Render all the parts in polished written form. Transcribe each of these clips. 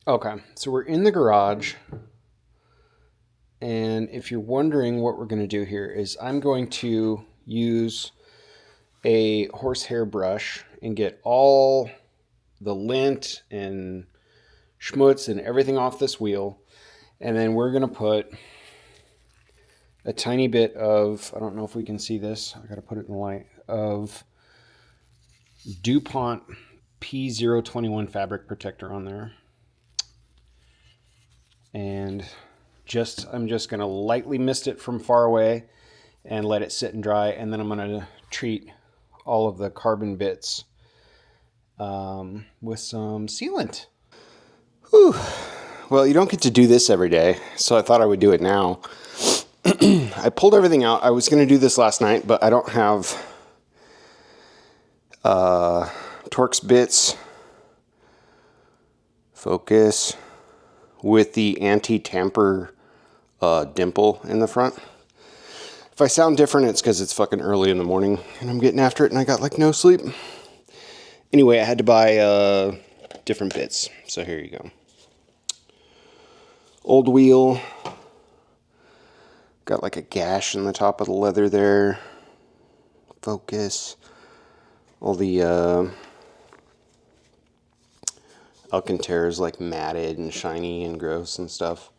Okay, so we're in the garage, and if you're wondering what we're going to do here is I'm going to use a horsehair brush and get all the lint and schmutz and everything off this wheel, and then we're going to put a tiny bit of, I don't know if we can see this, I got to put it in the light, of DuPont P021 fabric protector on there. And I'm just going to lightly mist it from far away and let it sit and dry. And then I'm going to treat all of the carbon bits with some sealant. Whew. Well, you don't get to do this every day, so I thought I would do it now. I pulled everything out. I was going to do this last night, but I don't have Torx bits. Focus. With the anti-tamper dimple in the front. If I sound different, it's because it's fucking early in the morning and I'm getting after it and I got like no sleep. Anyway, I had to buy different bits. So here you go. Old wheel. Got like a gash in the top of the leather there. Focus. All the Alcantara is like matted and shiny and gross and stuff.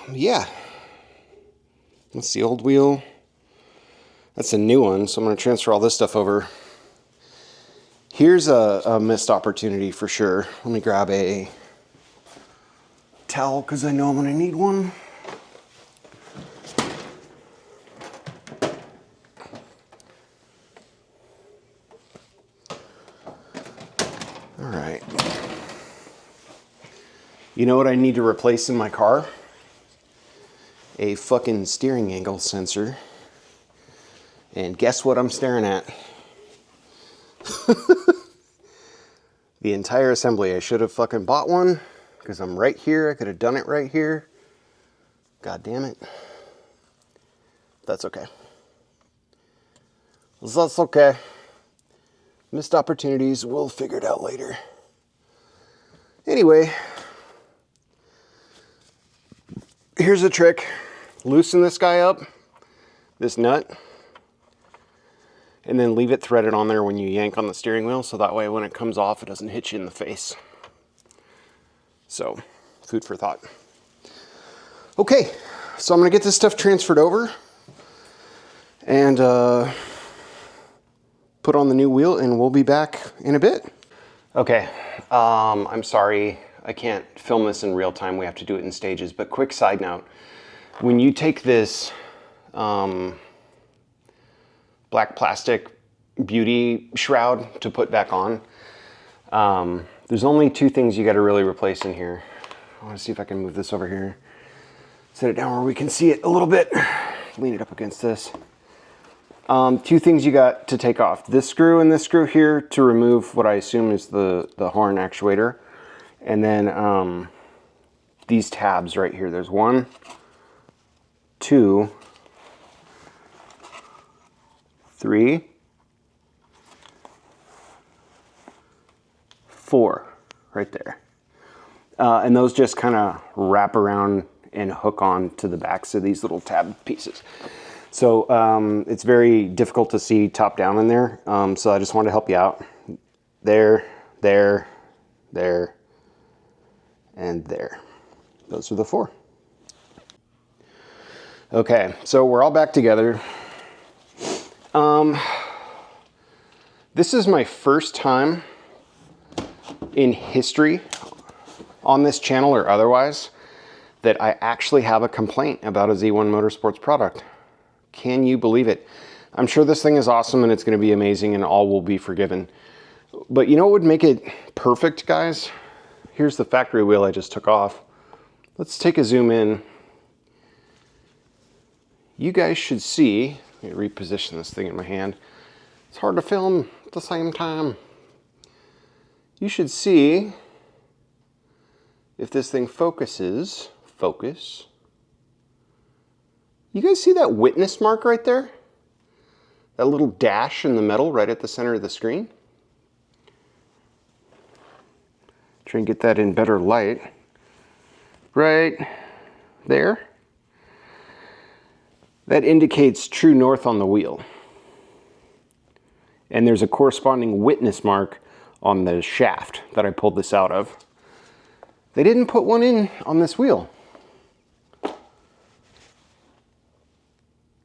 Yeah. That's the old wheel. That's a new one, so I'm going to transfer all this stuff over. Here's a missed opportunity for sure. Let me grab a towel because I know I'm going to need one. All right. You know what I need to replace in my car? A fucking steering angle sensor. And guess what I'm staring at? The entire assembly. I should have fucking bought one because I'm right here. I could have done it right here. God damn it. That's okay. That's okay. Missed opportunities. We'll figure it out later. Anyway, here's a trick. Loosen this guy up, this nut, and then leave it threaded on there when you yank on the steering wheel, so that way when it comes off, it doesn't hit you in the face. So, food for thought. Okay, so I'm gonna get this stuff transferred over and put on the new wheel, and we'll be back in a bit. Okay, I'm sorry, I can't film this in real time. We have to do it in stages, but quick side note. When you take this black plastic beauty shroud to put back on, there's only two things you got to really replace in here. I want to see if I can move this over here. Set it down where we can see it a little bit. Lean it up against this. Two things you got to take off. This screw and this screw here to remove what I assume is the horn actuator. And then these tabs right here. There's 1, 2, 3, 4, right there. And those just kind of wrap around and hook on to the backs of these little tab pieces. So it's very difficult to see top down in there. So I just wanted to help you out. There, there, there, and there. Those are the 4. Okay, so we're all back together. This is my first time in history on this channel or otherwise that I actually have a complaint about a Z1 Motorsports product. Can you believe it? I'm sure this thing is awesome and it's going to be amazing and all will be forgiven. But you know what would make it perfect, guys? Here's the factory wheel I just took off. Let's take a zoom in. You guys should see, let me reposition this thing in my hand. It's hard to film at the same time. You should see, if this thing focuses, focus. You guys see that witness mark right there? That little dash in the metal right at the center of the screen? Try and get that in better light. Right there. That indicates true north on the wheel. And there's a corresponding witness mark on the shaft that I pulled this out of. They didn't put one in on this wheel.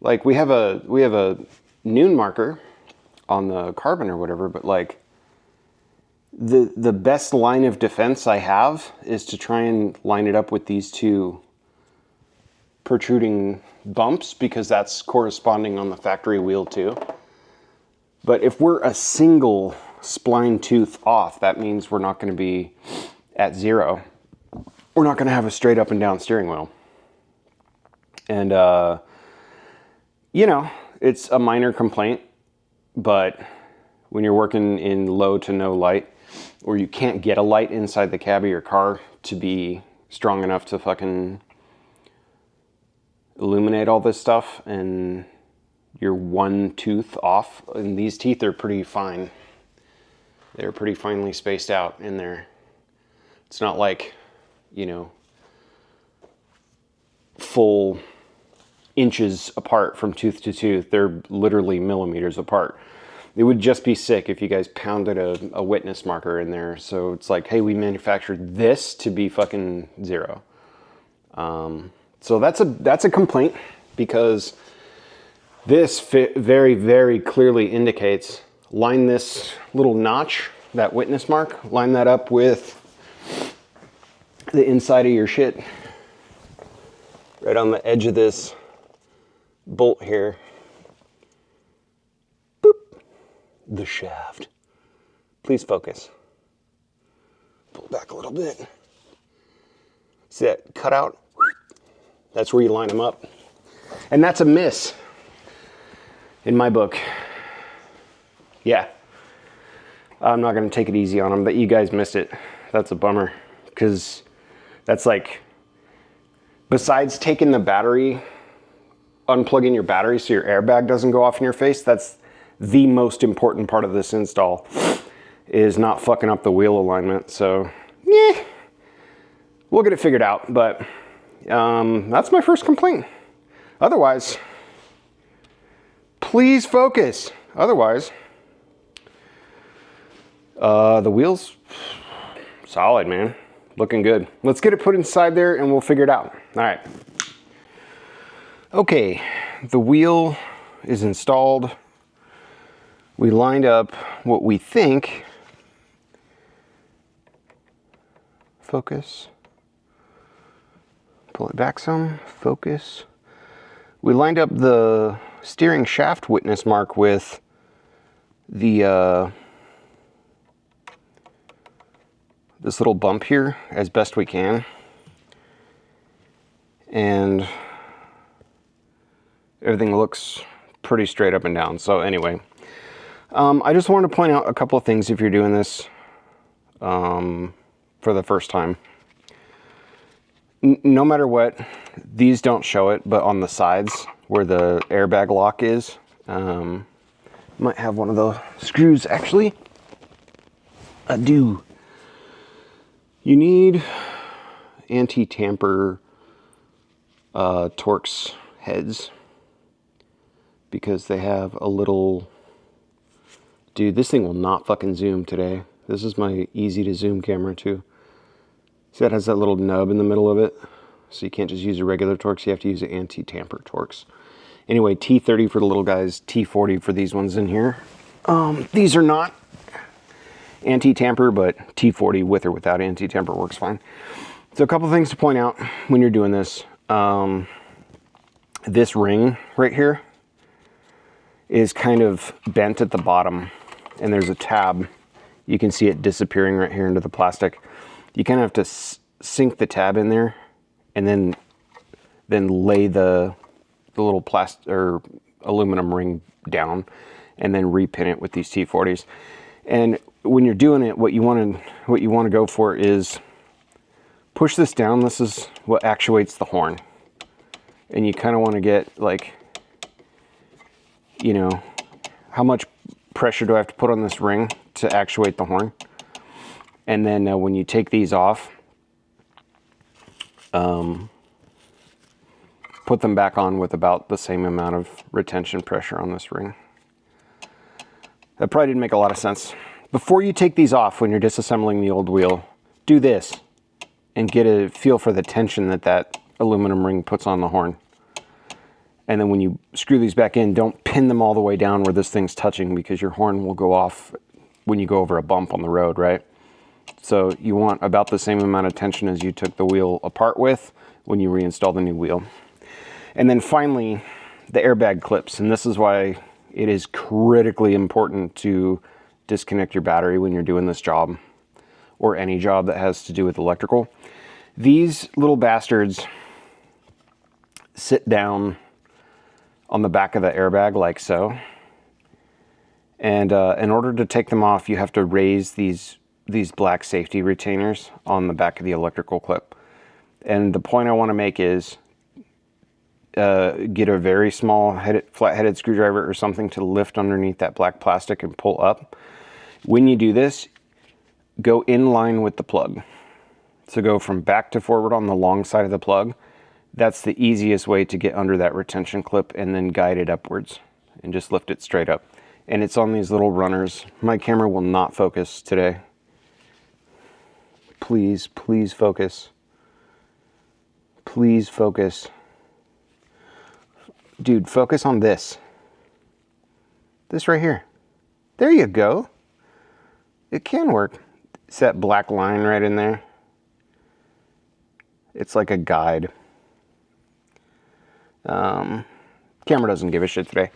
Like we have a noon marker on the carbon or whatever, but like the best line of defense I have is to try and line it up with these two protruding bumps, because that's corresponding on the factory wheel too. But if we're a single spline tooth off, that means we're not going to be at 0. We're not going to have a straight up and down steering wheel. And, you know, it's a minor complaint, but when you're working in low to no light, or you can't get a light inside the cab of your car to be strong enough to fucking illuminate all this stuff, and you're one tooth off, and these teeth are pretty fine. They're pretty finely spaced out in there. It's not like, you know, full inches apart from tooth to tooth. They're literally millimeters apart. It would just be sick if you guys pounded a witness marker in there. So it's like, hey, we manufactured this to be fucking 0. So that's a complaint, because this very, very clearly indicates, line this little notch, that witness mark, line that up with the inside of your shit. Right on the edge of this bolt here. Boop. The shaft. Please focus. Pull it back a little bit. See that cutout? That's where you line them up. And that's a miss in my book. Yeah. I'm not going to take it easy on them, but you guys missed it. That's a bummer, because that's like, besides taking the battery, unplugging your battery so your airbag doesn't go off in your face, that's the most important part of this install, is not fucking up the wheel alignment. So, yeah, we'll get it figured out, but that's my first complaint. Otherwise, please focus. Otherwise, the wheel's solid, man. Looking good. Let's get it put inside there and we'll figure it out. All right. Okay, the wheel is installed. We lined up what we think. Focus. Pull it back some. Focus. We lined up the steering shaft witness mark with the this little bump here as best we can, and everything looks pretty straight up and down. So anyway, I just wanted to point out a couple of things if you're doing this for the first time. No matter what, these don't show it, but on the sides where the airbag lock is, might have one of those screws actually. I do. You need anti-tamper Torx heads, because they have a little... Dude, this thing will not fucking zoom today. This is my easy to zoom camera too. See, that has that little nub in the middle of it, so you can't just use a regular Torx, you have to use an anti-tamper Torx. Anyway, T30 for the little guys, T40 for these ones in here. These are not anti-tamper, but T40 with or without anti-tamper works fine. So a couple things to point out when you're doing this. This ring right here is kind of bent at the bottom, and there's a tab. You can see it disappearing right here into the plastic. You kind of have to sink the tab in there, and then lay the little plastic or aluminum ring down, and then repin it with these T40s. And when you're doing it, what you want to go for is push this down. This is what actuates the horn, and you kind of want to get, like, you know, how much pressure do I have to put on this ring to actuate the horn? And then when you take these off, put them back on with about the same amount of retention pressure on this ring. That probably didn't make a lot of sense. Before you take these off, when you're disassembling the old wheel, do this and get a feel for the tension that that aluminum ring puts on the horn. And then when you screw these back in, don't pin them all the way down where this thing's touching, because your horn will go off when you go over a bump on the road, right? So you want about the same amount of tension as you took the wheel apart with when you reinstall the new wheel. And then finally, the airbag clips. And this is why it is critically important to disconnect your battery when you're doing this job, or any job that has to do with electrical. These little bastards sit down on the back of the airbag like so. And in order to take them off, you have to raise these black safety retainers on the back of the electrical clip. And the point I want to make is get a very small flat-headed screwdriver or something to lift underneath that black plastic and pull up. When you do this, go in line with the plug. So go from back to forward on the long side of the plug. That's the easiest way to get under that retention clip, and then guide it upwards and just lift it straight up. And it's on these little runners. My camera will not focus today. Please, please focus. Please focus. Dude, focus on this. This right here. There you go. It can work. It's that black line right in there. It's like a guide. Camera doesn't give a shit today.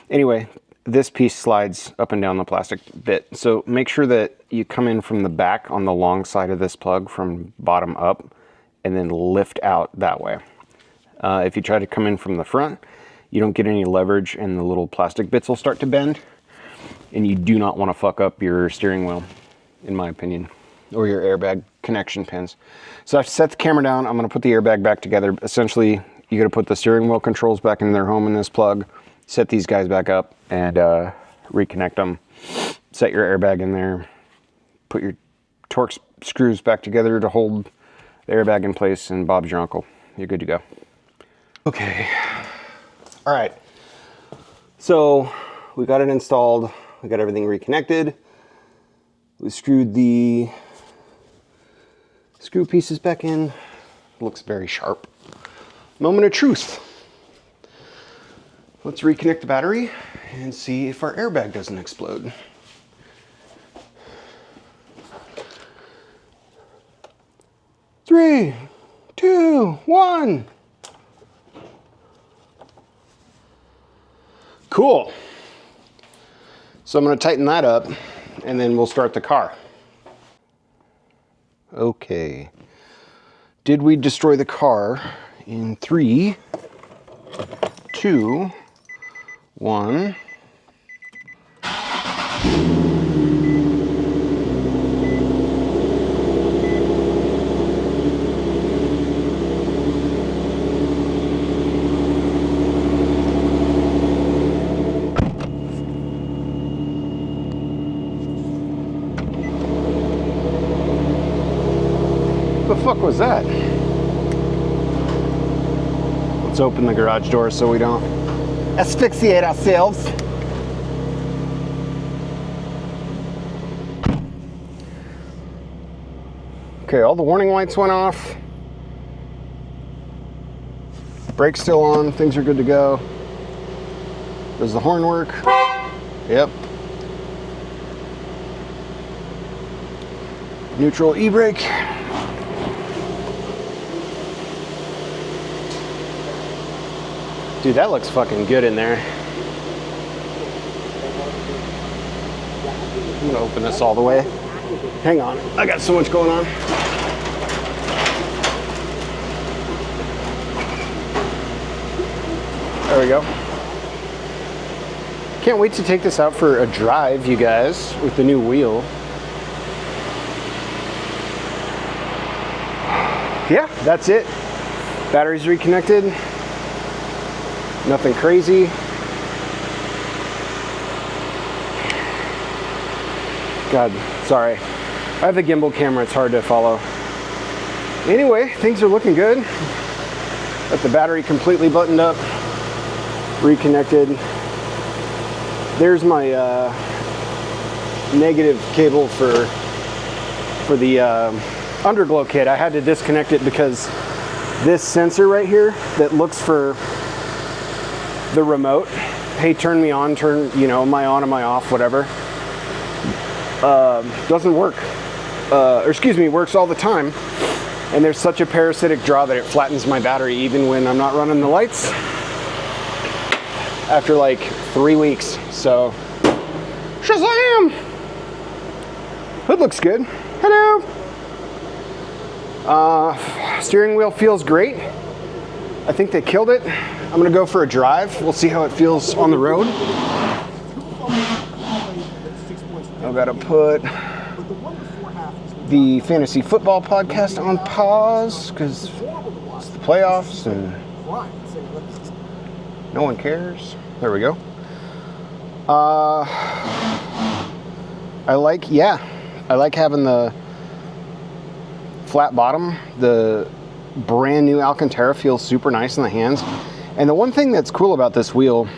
Anyway, this piece slides up and down the plastic bit. So make sure that you come in from the back on the long side of this plug from bottom up, and then lift out that way. If you try to come in from the front, you don't get any leverage and the little plastic bits will start to bend. And you do not want to fuck up your steering wheel, in my opinion, or your airbag connection pins. So I've set the camera down. I'm going to put the airbag back together. Essentially, you got to put the steering wheel controls back in their home in this plug, set these guys back up, and reconnect them. Set your airbag in there. Put your Torx screws back together to hold the airbag in place, and Bob's your uncle. You're good to go. Okay. All right. So we got it installed. We got everything reconnected. We screwed the screw pieces back in. Looks very sharp. Moment of truth. Let's reconnect the battery and see if our airbag doesn't explode. Three, two, one. Cool. So I'm going to tighten that up, and then we'll start the car. Okay. Did we destroy the car? In 3, 2, 1. What the fuck was that? Let's open the garage door so we don't asphyxiate ourselves. Okay, all the warning lights went off. Brake's still on, things are good to go. Does the horn work? Yep. Neutral e-brake. Dude, that looks fucking good in there. I'm gonna open this all the way. Hang on, I got so much going on. There we go. Can't wait to take this out for a drive, you guys, with the new wheel. Yeah, that's it. Battery's reconnected. Nothing crazy. God, sorry. I have the gimbal camera, it's hard to follow. Anyway, things are looking good. Got the battery completely buttoned up, reconnected. There's my negative cable for the underglow kit. I had to disconnect it because this sensor right here that looks for the remote, hey, turn me on, turn, you know, am I on, am I off, whatever, doesn't work. Or excuse me, works all the time. And there's such a parasitic draw that it flattens my battery even when I'm not running the lights after like 3 weeks. So, Shazam! Hood looks good. Hello! Steering wheel feels great. I think they killed it. I'm gonna go for a drive. We'll see how it feels on the road. I've gotta put the fantasy football podcast on pause because it's the playoffs and no one cares. There we go. I like having the flat bottom. The brand new Alcantara feels super nice in the hands. And the one thing that's cool about this wheel,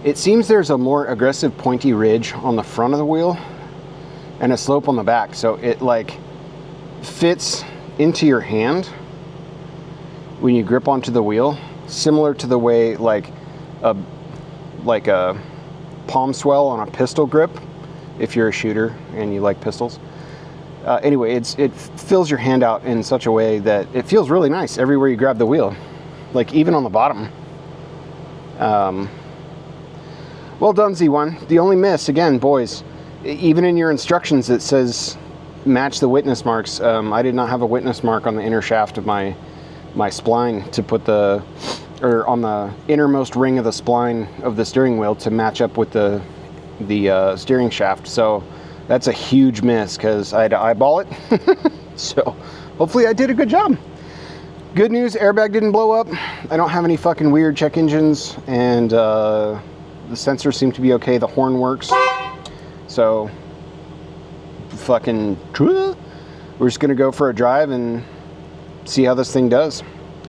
it seems there's a more aggressive pointy ridge on the front of the wheel and a slope on the back, so it like fits into your hand when you grip onto the wheel, similar to the way like a palm swell on a pistol grip if you're a shooter and you like pistols. Anyway, it fills your hand out in such a way that it feels really nice everywhere you grab the wheel, like even on the bottom. Well done, Z1. The only miss, again, boys, even in your instructions it says match the witness marks. I did not have a witness mark on the inner shaft of my spline to put or on the innermost ring of the spline of the steering wheel to match up with the steering shaft. So that's a huge miss because I had to eyeball it. So hopefully I did a good job. Good news, airbag didn't blow up. I don't have any fucking weird check engines, and the sensors seem to be okay. The horn works. So fucking, we're just gonna go for a drive and see how this thing does.